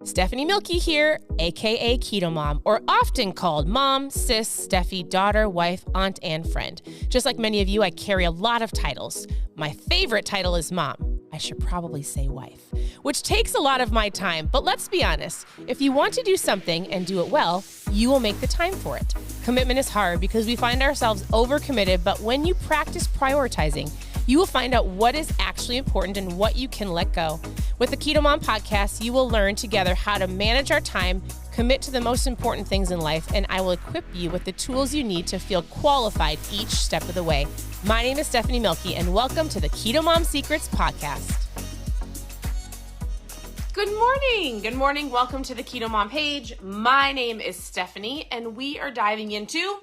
Stephanie Milky here, aka KetoMom, or often called mom, sis, Steffi, daughter, wife, aunt, and friend. Just like many of you, I carry a lot of titles. My favorite title is mom. I should probably say wife, which takes a lot of my time. But let's be honest, if you want to do something and do it well, you will make the time for it. Commitment is hard because we find ourselves overcommitted, but when you practice prioritizing, you will find out what is actually important and what you can let go. With the KetoMom podcast, you will learn together how to manage our time, commit to the most important things in life, and I will equip you with the tools you need to feel qualified each step of the way. My name is Stephanie Milky, and welcome to the KetoMom Secrets podcast. Good morning. Good morning. Welcome to the KetoMom page. My name is Stephanie, and we are diving into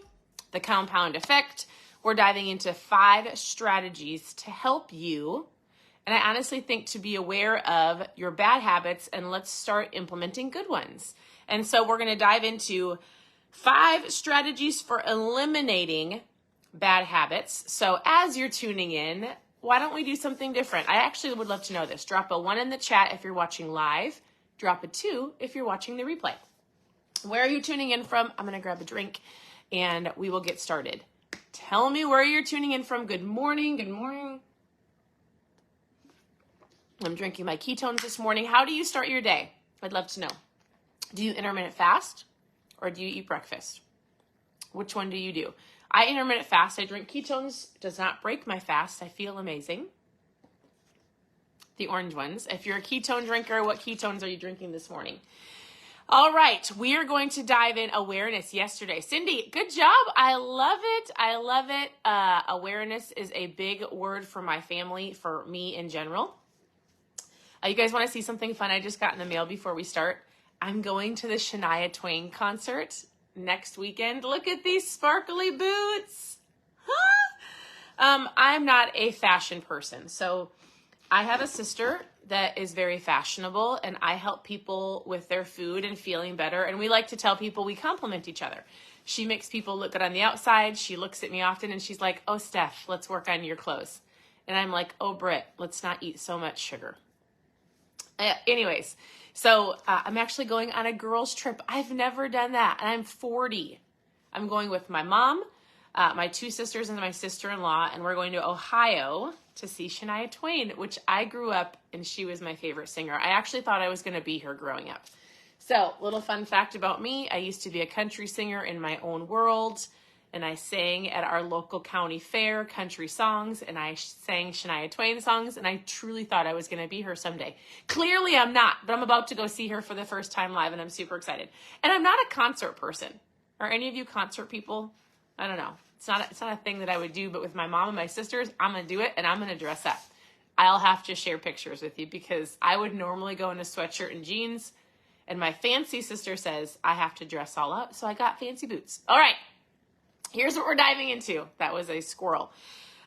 the compound effect. We're diving into 5 strategies to help you, and I honestly think to be aware of your bad habits, and let's start implementing good ones. And so we're going to dive into 5 strategies for eliminating bad habits. So as you're tuning in, why don't we do something different? I actually would love to know this. Drop a 1 in the chat if you're watching live. Drop a 2 if you're watching the replay. Where are you tuning in from? I'm going to grab a drink, and we will get started. Tell me where you're tuning in from. Good morning. Good morning. I'm drinking my ketones this morning. How do you start your day? I'd love to know. Do you intermittent fast or do you eat breakfast? Which one do you do? I intermittent fast. I drink ketones. It does not break my fast. I feel amazing. The orange ones. If you're a ketone drinker, what ketones are you drinking this morning? All right, we are going to dive in awareness yesterday. Cindy, good job. I love it. I love it. Awareness is a big word for my family, for me in general. You guys want to see something fun I just got in the mail before we start? I'm going to the Shania Twain concert next weekend. Look at these sparkly boots. Huh? I'm not a fashion person, so I have a sister that is very fashionable, and I help people with their food and feeling better. And we like to tell people we compliment each other. She makes people look good on the outside. She looks at me often and she's like, "Oh, Steph, let's work on your clothes." And I'm like, "Oh, Britt, let's not eat so much sugar." Anyways, so I'm actually going on a girls trip. I've never done that, and I'm 40. I'm going with my mom, my 2 sisters, and my sister-in-law, and we're going to Ohio to see Shania Twain, which I grew up, and she was my favorite singer. I actually thought I was going to be her growing up. So, little fun fact about me, I used to be a country singer in my own world, and I sang at our local county fair country songs, and I sang Shania Twain songs, and I truly thought I was going to be her someday. Clearly, I'm not, but I'm about to go see her for the first time live, and I'm super excited. And I'm not a concert person. Are any of you concert people? I don't know. It's not a thing that I would do, but with my mom and my sisters, I'm going to do it, and I'm going to dress up. I'll have to share pictures with you because I would normally go in a sweatshirt and jeans, and my fancy sister says I have to dress all up, so I got fancy boots. All right, here's what we're diving into. That was a squirrel.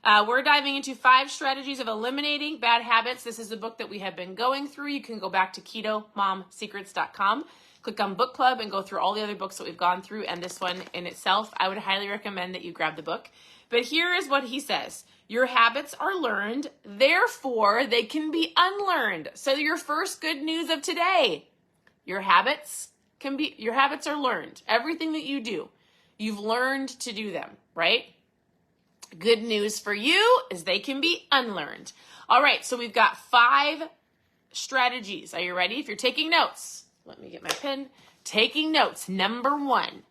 We're diving into 5 strategies of eliminating bad habits. This is a book that we have been going through. You can go back to ketomomsecrets.com. Click on book club and go through all the other books that we've gone through and this one in itself. I would highly recommend that you grab the book. But here is what he says. Your habits are learned, therefore they can be unlearned. So your first good news of today, your habits are learned. Everything that you do, you've learned to do them, right? Good news for you is they can be unlearned. All right, so we've got 5 strategies. Are you ready? If you're taking notes, let me get my pen. Taking notes. Number 1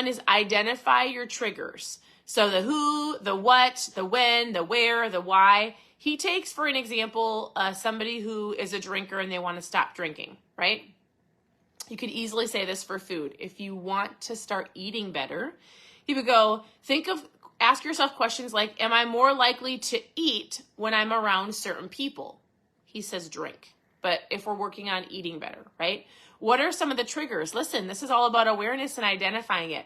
is identify your triggers. So the who, the what, the when, the where, the why. He takes, for an example, somebody who is a drinker and they want to stop drinking, right? You could easily say this for food. If you want to start eating better, he would go, ask yourself questions like, am I more likely to eat when I'm around certain people? He says drink. But if we're working on eating better, right? What are some of the triggers? Listen, this is all about awareness and identifying it.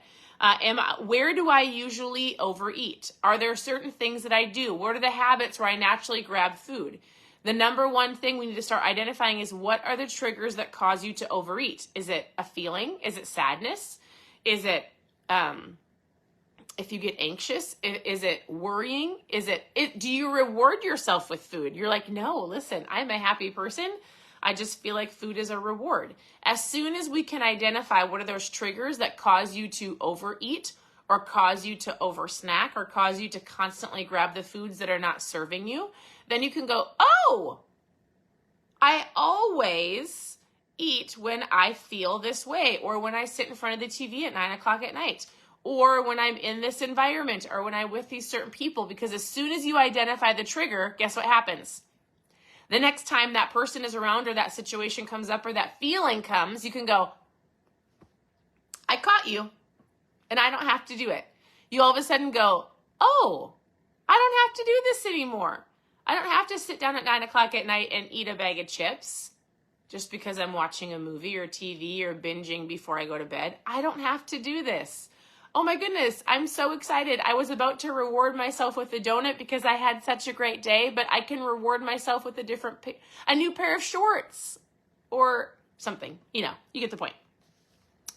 Where do I usually overeat? Are there certain things that I do? What are the habits where I naturally grab food? The number 1 thing we need to start identifying is what are the triggers that cause you to overeat? Is it a feeling? Is it sadness? Is it if you get anxious? Is it worrying? Do you reward yourself with food? You're like, no, listen, I'm a happy person. I just feel like food is a reward. As soon as we can identify what are those triggers that cause you to overeat or cause you to oversnack or cause you to constantly grab the foods that are not serving you, then you can go, oh, I always eat when I feel this way, or when I sit in front of the TV at 9 o'clock at night, or when I'm in this environment, or when I'm with these certain people, because as soon as you identify the trigger, guess what happens? The next time that person is around or that situation comes up or that feeling comes, you can go, I caught you, and I don't have to do it. You all of a sudden go, oh, I don't have to do this anymore. I don't have to sit down at 9 o'clock at night and eat a bag of chips just because I'm watching a movie or TV or binging before I go to bed. I don't have to do this. Oh my goodness, I'm so excited. I was about to reward myself with a donut because I had such a great day, but I can reward myself with a new pair of shorts or something. You know, you get the point.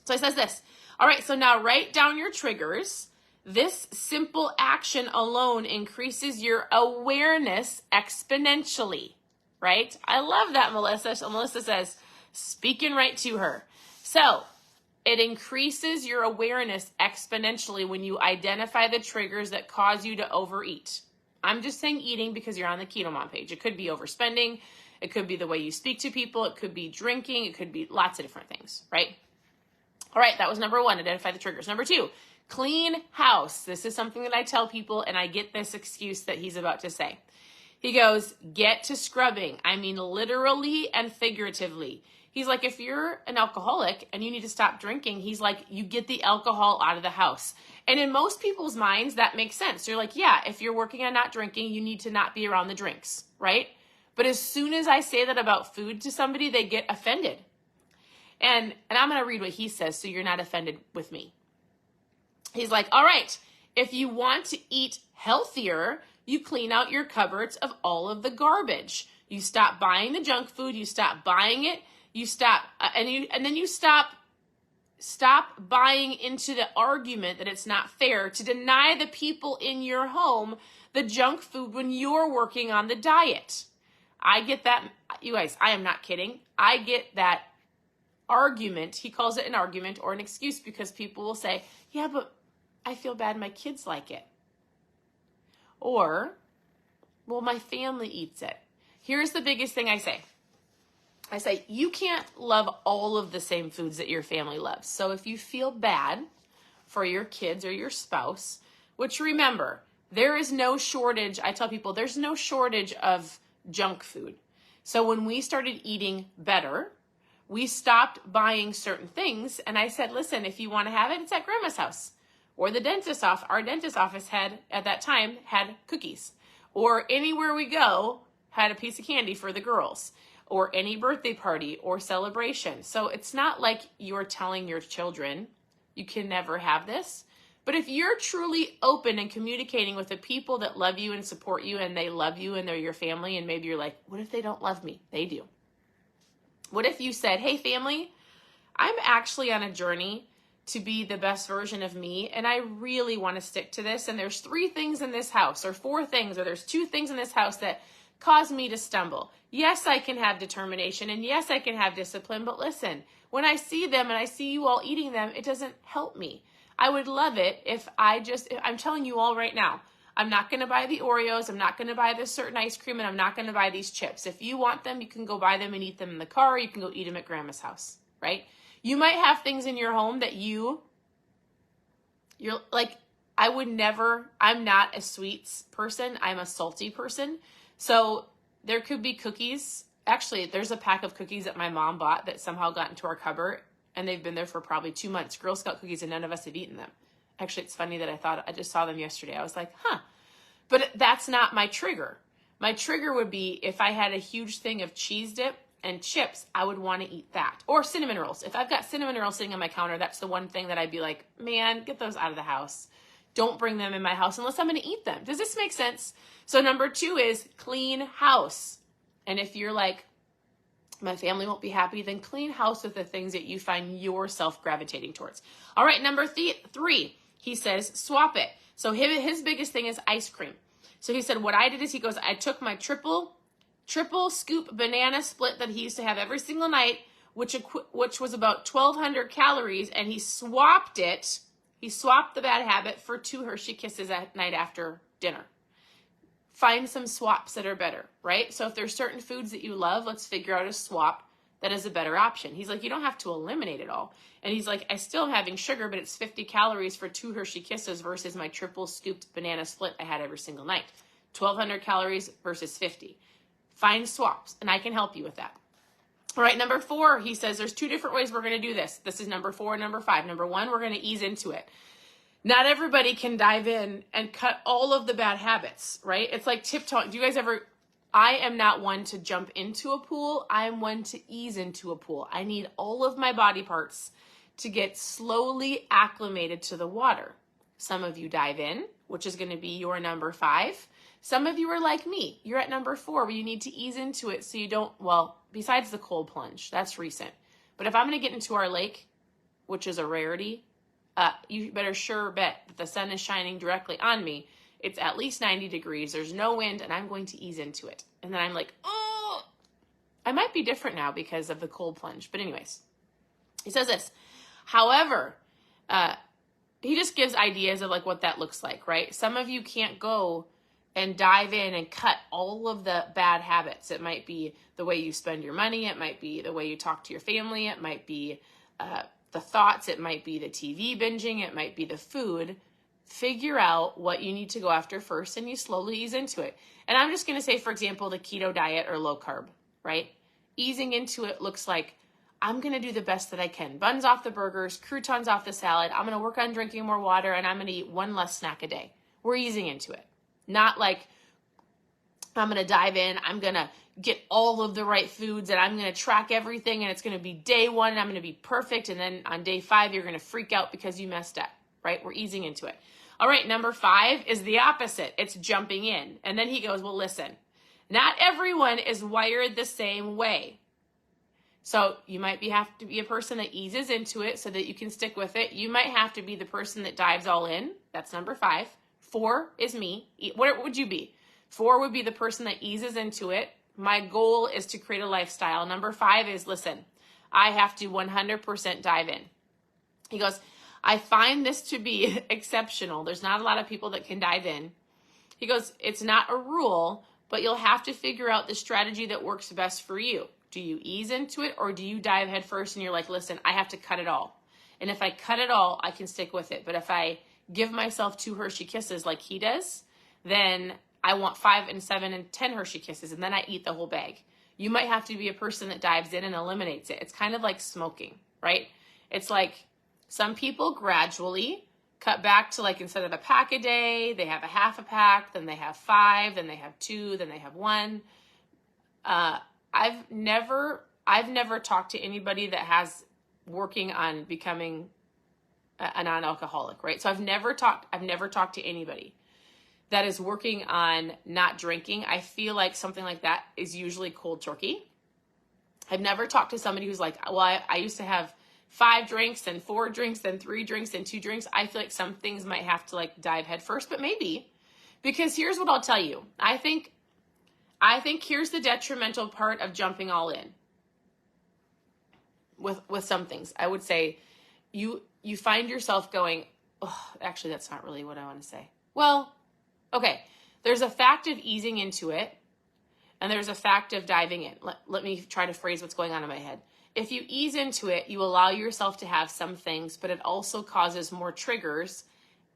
So it says this. All right, so now write down your triggers. This simple action alone increases your awareness exponentially, right? I love that, Melissa. So Melissa says, speaking right to her. So it increases your awareness exponentially when you identify the triggers that cause you to overeat. I'm just saying eating because you're on the KetoMom page. It could be overspending. It could be the way you speak to people. It could be drinking. It could be lots of different things, right? All right, that was number one, identify the triggers. Number two, clean house. This is something that I tell people, and I get this excuse that he's about to say. He goes, get to scrubbing. I mean, literally and figuratively. He's like, if you're an alcoholic and you need to stop drinking, he's like, you get the alcohol out of the house. And in most people's minds, that makes sense. You're like, yeah, if you're working on not drinking, you need to not be around the drinks, right? But as soon as I say that about food to somebody, they get offended. And I'm going to read what he says so you're not offended with me. He's like, all right, if you want to eat healthier, you clean out your cupboards of all of the garbage. You stop buying the junk food. You stop buying it. You stop, and then you stop buying into the argument that it's not fair to deny the people in your home the junk food when you're working on the diet. I get that. You guys, I am not kidding. I get that argument. He calls it an argument or an excuse because people will say, yeah, but I feel bad my kids like it. Or, well, my family eats it. Here's the biggest thing I say. I say, you can't love all of the same foods that your family loves. So if you feel bad for your kids or your spouse, which remember, there is no shortage. I tell people there's no shortage of junk food. So when we started eating better, we stopped buying certain things. And I said, listen, if you want to have it, it's at grandma's house. Or the dentist office, our dentist office had, at that time, had cookies. Or anywhere we go, had a piece of candy for the girls. Or any birthday party or celebration. So it's not like you're telling your children, you can never have this. But if you're truly open and communicating with the people that love you and support you and they love you and they're your family, and maybe you're like, what if they don't love me? They do. What if you said, hey family, I'm actually on a journey to be the best version of me, and I really want to stick to this, and there's 3 things in this house, or 4 things, or there's 2 things in this house that cause me to stumble. Yes, I can have determination, and yes, I can have discipline, but listen, when I see them and I see you all eating them, it doesn't help me. I would love it if I'm telling you all right now, I'm not going to buy the Oreos, I'm not going to buy this certain ice cream, and I'm not going to buy these chips. If you want them, you can go buy them and eat them in the car, or you can go eat them at grandma's house, right? You might have things in your home that you're like, I'm not a sweets person, I'm a salty person. So there could be cookies. Actually, there's a pack of cookies that my mom bought that somehow got into our cupboard, and they've been there for probably 2 months. Girl Scout cookies, and none of us have eaten them. Actually, it's funny that I just saw them yesterday. I was like, huh. But that's not my trigger. My trigger would be if I had a huge thing of cheese dip and chips, I would want to eat that. Or cinnamon rolls. If I've got cinnamon rolls sitting on my counter, that's the one thing that I'd be like, man, get those out of the house. Don't bring them in my house unless I'm going to eat them. Does this make sense? So number 2 is clean house. And if you're like, my family won't be happy, then clean house with the things that you find yourself gravitating towards. All right, number 3, he says, swap it. So his biggest thing is ice cream. So he said, what I did is he goes, I took my triple triple scoop banana split that he used to have every single night, which was about 1,200 calories, and he swapped it. He swapped the bad habit for 2 Hershey Kisses at night after dinner. Find some swaps that are better, right? So if there's certain foods that you love, let's figure out a swap that is a better option. He's like, you don't have to eliminate it all. And he's like, I still am having sugar, but it's 50 calories for 2 Hershey Kisses versus my triple scooped banana split I had every single night. 1,200 calories versus 50. Find swaps, and I can help you with that. All right, number 4, he says there's 2 different ways we're going to do this. This is number 4 and number 5. Number 1, we're going to ease into it. Not everybody can dive in and cut all of the bad habits, right? It's like tiptoeing. Do you guys ever, I am not one to jump into a pool. I am one to ease into a pool. I need all of my body parts to get slowly acclimated to the water. Some of you dive in, which is going to be your number 5. Some of you are like me. You're at number 4 where you need to ease into it so you don't, well, besides the cold plunge, that's recent. But if I'm going to get into our lake, which is a rarity, you better sure bet that the sun is shining directly on me. It's at least 90 degrees. There's no wind, and I'm going to ease into it. And then I'm like, oh, I might be different now because of the cold plunge. But anyways, he says this. However, he just gives ideas of like what that looks like, right? Some of you can't go and dive in and cut all of the bad habits. It might be the way you spend your money. It might be the way you talk to your family. It might be the thoughts. It might be the TV binging. It might be the food. Figure out what you need to go after first, and you slowly ease into it. And I'm just going to say, for example, the keto diet or low carb, right? Easing into it looks like I'm going to do the best that I can. Buns off the burgers, croutons off the salad. I'm going to work on drinking more water, and I'm going to eat 1 less snack a day. We're easing into it. Not like I'm going to dive in. I'm going to get all of the right foods, and I'm going to track everything, and it's going to be day 1, and I'm going to be perfect. And then on day 5, you're going to freak out because you messed up, right? We're easing into it. All right, number 5 is the opposite. It's jumping in. And then he goes, well, listen, not everyone is wired the same way. So you might have to be a person that eases into it so that you can stick with it. You might have to be the person that dives all in. That's number 5. 4 is me. What would you be? 4 would be the person that eases into it. My goal is to create a lifestyle. Number 5 is, listen, I have to 100% dive in. He goes, I find this to be exceptional. There's not a lot of people that can dive in. He goes, it's not a rule, but you'll have to figure out the strategy that works best for you. Do you ease into it, or do you dive head first and you're like, listen, I have to cut it all. And if I cut it all, I can stick with it. But if I give myself 2 Hershey Kisses like he does, then I want 5 and 7 and 10 Hershey Kisses, and then I eat the whole bag. You might have to be a person that dives in and eliminates it. It's kind of like smoking, right? It's like some people gradually cut back to, like, instead of a pack a day, they have a half a pack, then they have 5, then they have 2, then they have 1. I've never talked to anybody that has working on becoming a non-alcoholic, right? So I've never talked to anybody that is working on not drinking. I feel like something like that is usually cold turkey. I've never talked to somebody who's like, well, I used to have 5 drinks and 4 drinks and 3 drinks and 2 drinks. I feel like some things might have to like dive head first, but maybe, because here's what I'll tell you. I think here's the detrimental part of jumping all in with some things. I would say you find yourself going, oh, actually, that's not really what I want to say. Well, okay, there's a fact of easing into it, and there's a fact of diving in. Let me try to phrase what's going on in my head. If you ease into it, you allow yourself to have some things, but it also causes more triggers.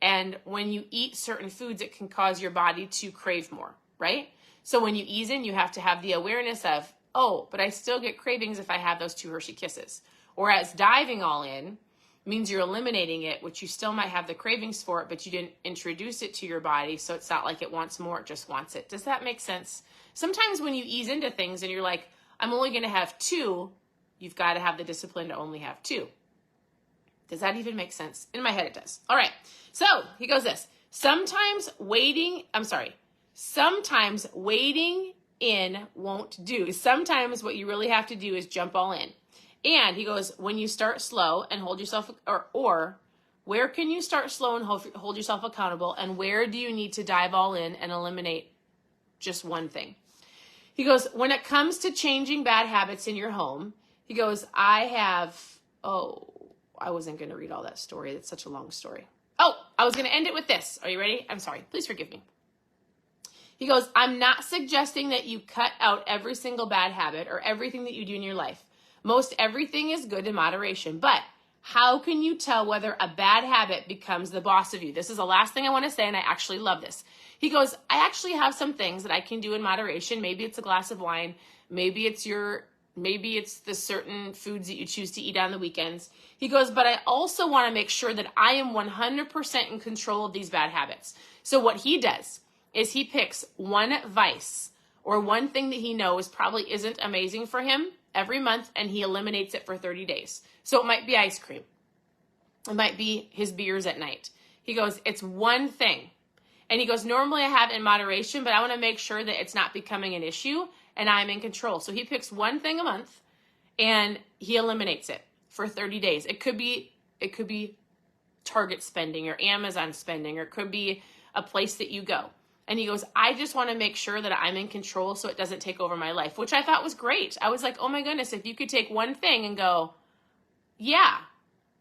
And when you eat certain foods, it can cause your body to crave more, right? So when you ease in, you have to have the awareness of, oh, but I still get cravings if I have those 2 Hershey Kisses. Whereas diving all in means you're eliminating it, which you still might have the cravings for it, but you didn't introduce it to your body, so it's not like it wants more, it just wants it. Does that make sense? Sometimes when you ease into things and you're like, I'm only going to have 2, you've got to have the discipline to only have 2. Does that even make sense? In my head, it does. All right. So he goes this. Sometimes waiting in won't do. Sometimes what you really have to do is jump all in. And he goes, when you start slow and hold yourself, or where can you start slow and hold yourself accountable? And where do you need to dive all in and eliminate just one thing? He goes, when it comes to changing bad habits in your home, he goes, I wasn't going to read all that story. It's such a long story. Oh, I was going to end it with this. Are you ready? I'm sorry. Please forgive me. He goes, I'm not suggesting that you cut out every single bad habit or everything that you do in your life. Most everything is good in moderation, but how can you tell whether a bad habit becomes the boss of you? This is the last thing I want to say, and I actually love this. He goes, I actually have some things that I can do in moderation. Maybe it's a glass of wine. Maybe it's the certain foods that you choose to eat on the weekends. He goes, but I also want to make sure that I am 100% in control of these bad habits. So what he does is he picks one vice or one thing that he knows probably isn't amazing for him every month, and he eliminates it for 30 days. So it might be ice cream. It might be his beers at night. He goes, it's one thing. And he goes, normally I have it in moderation, but I want to make sure that it's not becoming an issue and I'm in control. So he picks one thing a month and he eliminates it for 30 days. It could be Target spending or Amazon spending, or it could be a place that you go. And he goes, I just want to make sure that I'm in control so it doesn't take over my life, which I thought was great. I was like, oh my goodness, if you could take one thing and go, yeah,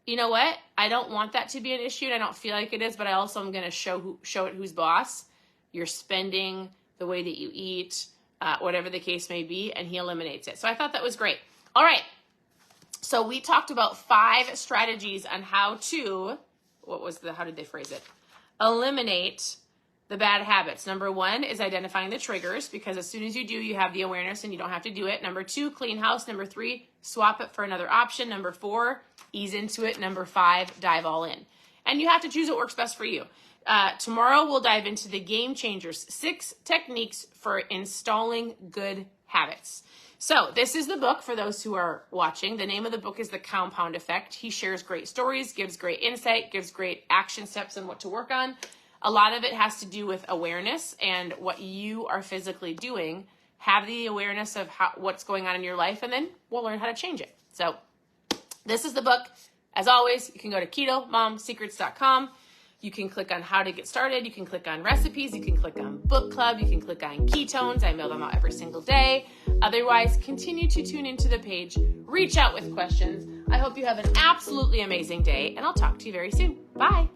you know what? I don't want that to be an issue, and I don't feel like it is, but I also am going to show it who's boss. You're spending, the way that you eat, whatever the case may be, and he eliminates it. So I thought that was great. All right. So we talked about 5 strategies on how to, how did they phrase it? Eliminate the bad habits. Number 1 is identifying the triggers, because as soon as you do, you have the awareness and you don't have to do it. Number 2, clean house. Number 3, swap it for another option. Number 4, ease into it. Number 5, dive all in. And you have to choose what works best for you. Tomorrow we'll dive into the game changers, 6 techniques for installing good habits. So this is the book for those who are watching. The name of the book is The Compound Effect. He shares great stories, gives great insight, gives great action steps on what to work on. A lot of it has to do with awareness and what you are physically doing. Have the awareness of what's going on in your life, and then we'll learn how to change it. So this is the book. As always, you can go to KetoMomSecrets.com. You can click on how to get started. You can click on recipes. You can click on book club. You can click on ketones. I mail them out every single day. Otherwise, continue to tune into the page. Reach out with questions. I hope you have an absolutely amazing day, and I'll talk to you very soon. Bye.